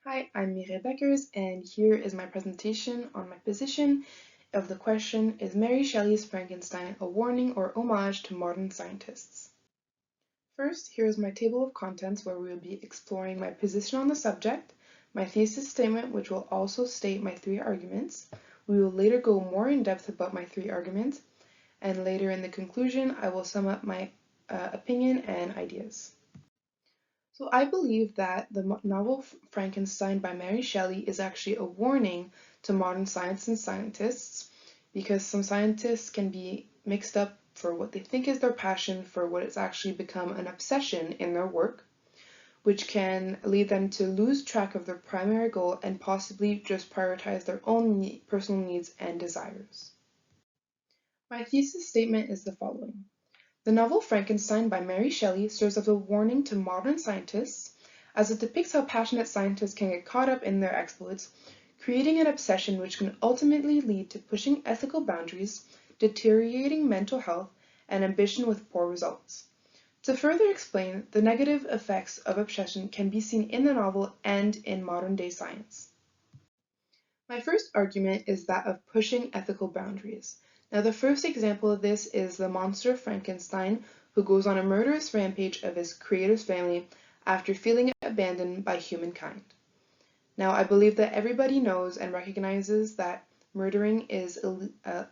Hi, I'm Mireille Bekkers, and here is my presentation on my position of the question, is Mary Shelley's Frankenstein a warning or homage to modern scientists? First, here is my table of contents where we will be exploring my position on the subject, my thesis statement, which will also state my three arguments. We will later go more in depth about my three arguments, and later in the conclusion, I will sum up my opinion and ideas. So I believe that the novel Frankenstein by Mary Shelley is actually a warning to modern science and scientists, because some scientists can be mixed up for what they think is their passion for what has actually become an obsession in their work, which can lead them to lose track of their primary goal and possibly just prioritize their own personal needs and desires. My thesis statement is the following. The novel Frankenstein by Mary Shelley serves as a warning to modern scientists, as it depicts how passionate scientists can get caught up in their exploits, creating an obsession which can ultimately lead to pushing ethical boundaries, deteriorating mental health, and ambition with poor results. To further explain, the negative effects of obsession can be seen in the novel and in modern-day science. My first argument is that of pushing ethical boundaries. Now, the first example of this is the monster Frankenstein, who goes on a murderous rampage of his creator's family after feeling abandoned by humankind. Now, I believe that everybody knows and recognizes that murdering is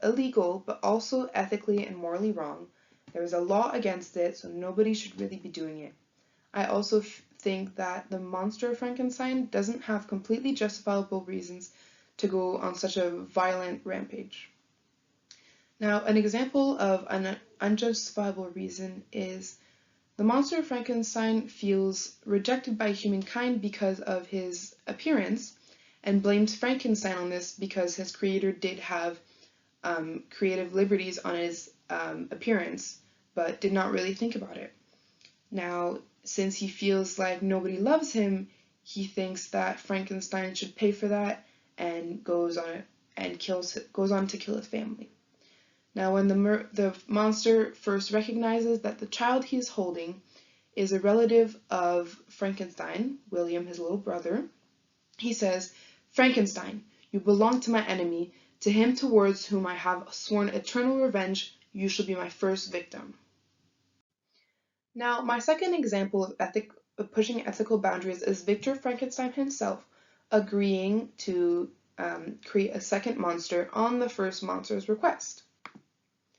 illegal, but also ethically and morally wrong. There is a law against it, so nobody should really be doing it. I also think that the monster Frankenstein doesn't have completely justifiable reasons to go on such a violent rampage. Now, an example of an unjustifiable reason is the monster Frankenstein feels rejected by humankind because of his appearance and blames Frankenstein on this because his creator did have creative liberties on his appearance, but did not really think about it. Now, since he feels like nobody loves him, he thinks that Frankenstein should pay for that and goes on to kill his family. Now, when the monster first recognizes that the child he is holding is a relative of Frankenstein, William, his little brother, he says, "Frankenstein, you belong to my enemy. To him towards whom I have sworn eternal revenge, you shall be my first victim." Now, my second example of pushing ethical boundaries is Victor Frankenstein himself agreeing to create a second monster on the first monster's request.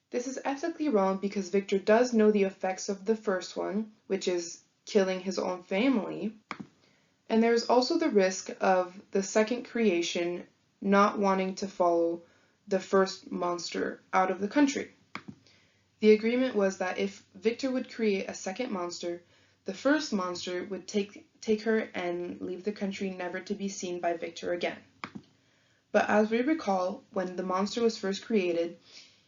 This is ethically wrong because Victor does know the effects of the first one, which is killing his own family, and there's also the risk of the second creation not wanting to follow the first monster out of the country. The agreement was that if Victor would create a second monster, the first monster would take her and leave the country, never to be seen by Victor again. But as we recall, when the monster was first created,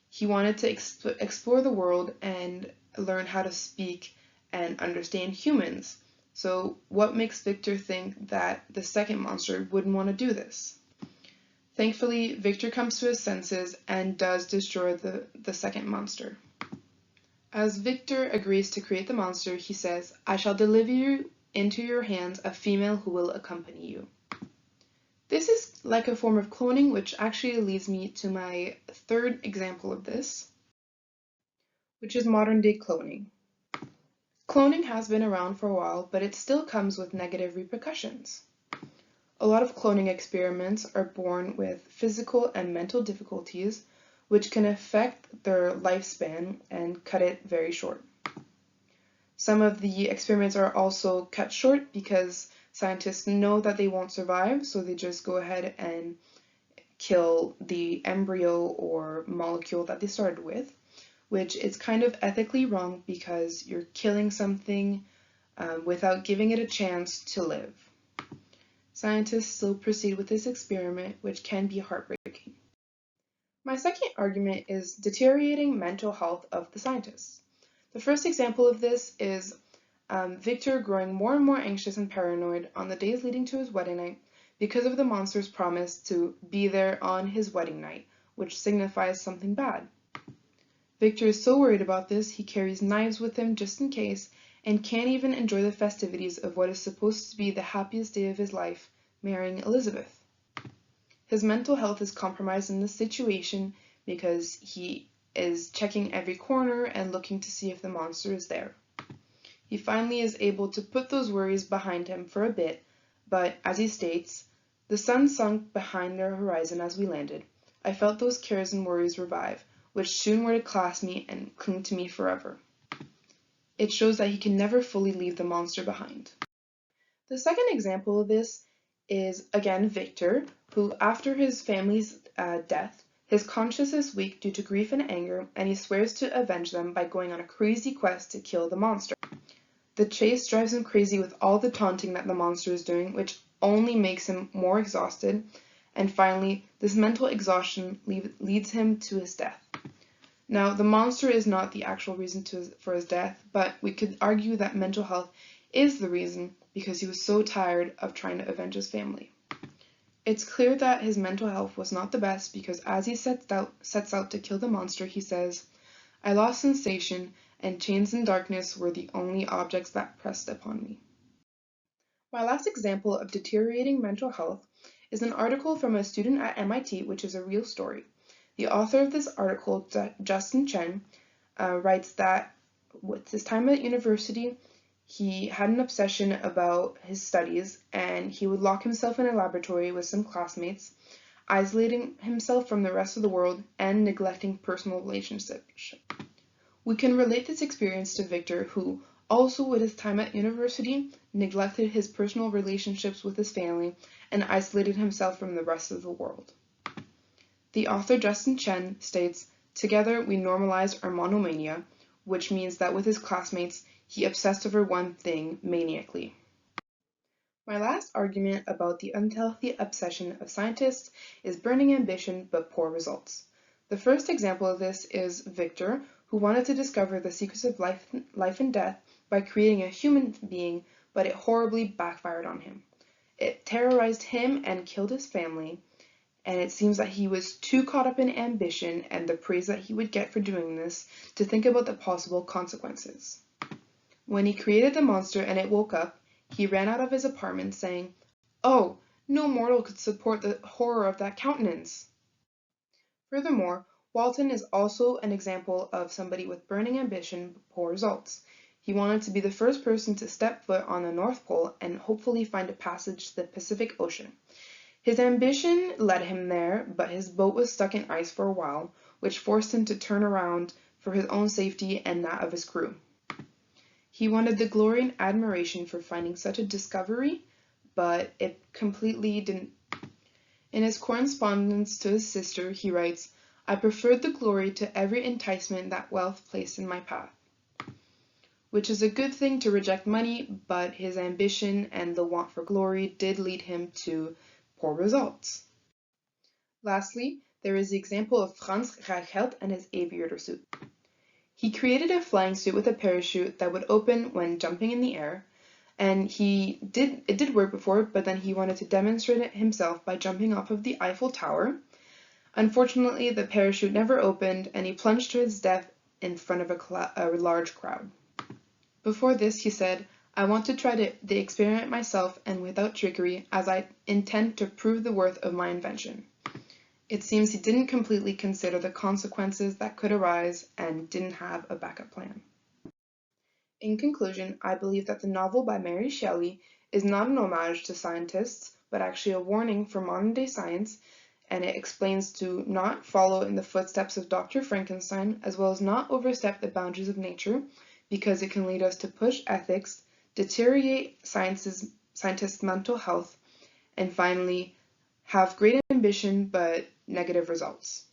he wanted to explore the world and learn how to speak and understand humans. So what makes Victor think that the second monster wouldn't want to do this? Thankfully, Victor comes to his senses and does destroy the second monster. As Victor agrees to create the monster, he says, "I shall deliver you into your hands a female who will accompany you." This is like a form of cloning, which actually leads me to my third example of this, which is modern day cloning. Cloning has been around for a while, but it still comes with negative repercussions. A lot of cloning experiments are born with physical and mental difficulties, which can affect their lifespan and cut it very short. Some of the experiments are also cut short because scientists know that they won't survive, so they just go ahead and kill the embryo or molecule that they started with, which is kind of ethically wrong because you're killing something without giving it a chance to live. Scientists still proceed with this experiment, which can be heartbreaking. My second argument is deteriorating mental health of the scientists. The first example of this is Victor growing more and more anxious and paranoid on the days leading to his wedding night because of the monster's promise to be there on his wedding night, which signifies something bad. Victor is so worried about this, he carries knives with him just in case, and can't even enjoy the festivities of what is supposed to be the happiest day of his life, marrying Elizabeth. His mental health is compromised in this situation because he is checking every corner and looking to see if the monster is there. He finally is able to put those worries behind him for a bit, but as he states, "The sun sunk behind the horizon as we landed. I felt those cares and worries revive, which soon were to clasp me and cling to me forever." It shows that he can never fully leave the monster behind. The second example of this is, again, Victor, who, after his family's death, his conscience is weak due to grief and anger, and he swears to avenge them by going on a crazy quest to kill the monster. The chase drives him crazy with all the taunting that the monster is doing, which only makes him more exhausted, and finally, this mental exhaustion leads him to his death. Now, the monster is not the actual reason for his death, but we could argue that mental health is the reason because he was so tired of trying to avenge his family. It's clear that his mental health was not the best because as he sets out to kill the monster, he says, "I lost sensation, and chains and darkness were the only objects that pressed upon me." My last example of deteriorating mental health is an article from a student at MIT, which is a real story. The author of this article, Justin Chen, writes that with his time at university, he had an obsession about his studies, and he would lock himself in a laboratory with some classmates, isolating himself from the rest of the world and neglecting personal relationships. We can relate this experience to Victor, who, also with his time at university, neglected his personal relationships with his family and isolated himself from the rest of the world. The author Justin Chen states, "Together we normalized our monomania," which means that with his classmates, he obsessed over one thing maniacally. My last argument about the unhealthy obsession of scientists is burning ambition but poor results. The first example of this is Victor, who wanted to discover the secrets of life and death by creating a human being, but it horribly backfired on him. It terrorized him and killed his family, and it seems that he was too caught up in ambition and the praise that he would get for doing this to think about the possible consequences. When he created the monster and it woke up, he ran out of his apartment saying, "Oh, no mortal could support the horror of that countenance." Furthermore, Walton is also an example of somebody with burning ambition but poor results. He wanted to be the first person to step foot on the North Pole and hopefully find a passage to the Pacific Ocean. His ambition led him there, but his boat was stuck in ice for a while, which forced him to turn around for his own safety and that of his crew. He wanted the glory and admiration for finding such a discovery, but it completely didn't. In his correspondence to his sister, he writes, "I preferred the glory to every enticement that wealth placed in my path," which is a good thing to reject money, but his ambition and the want for glory did lead him to poor results. Lastly, there is the example of Franz Reichelt and his aviator suit. He created a flying suit with a parachute that would open when jumping in the air, and it did work before, but then he wanted to demonstrate it himself by jumping off of the Eiffel Tower. Unfortunately, the parachute never opened, and he plunged to his death in front of a large crowd. Before this, he said, "I want to try the experiment myself and without trickery, as I intend to prove the worth of my invention." It seems he didn't completely consider the consequences that could arise and didn't have a backup plan. In conclusion, I believe that the novel by Mary Shelley is not an homage to scientists, but actually a warning for modern-day science, and it explains to not follow in the footsteps of Dr. Frankenstein, as well as not overstep the boundaries of nature, because it can lead us to push ethics, deteriorate scientists' mental health, and finally, have great ambition but negative results.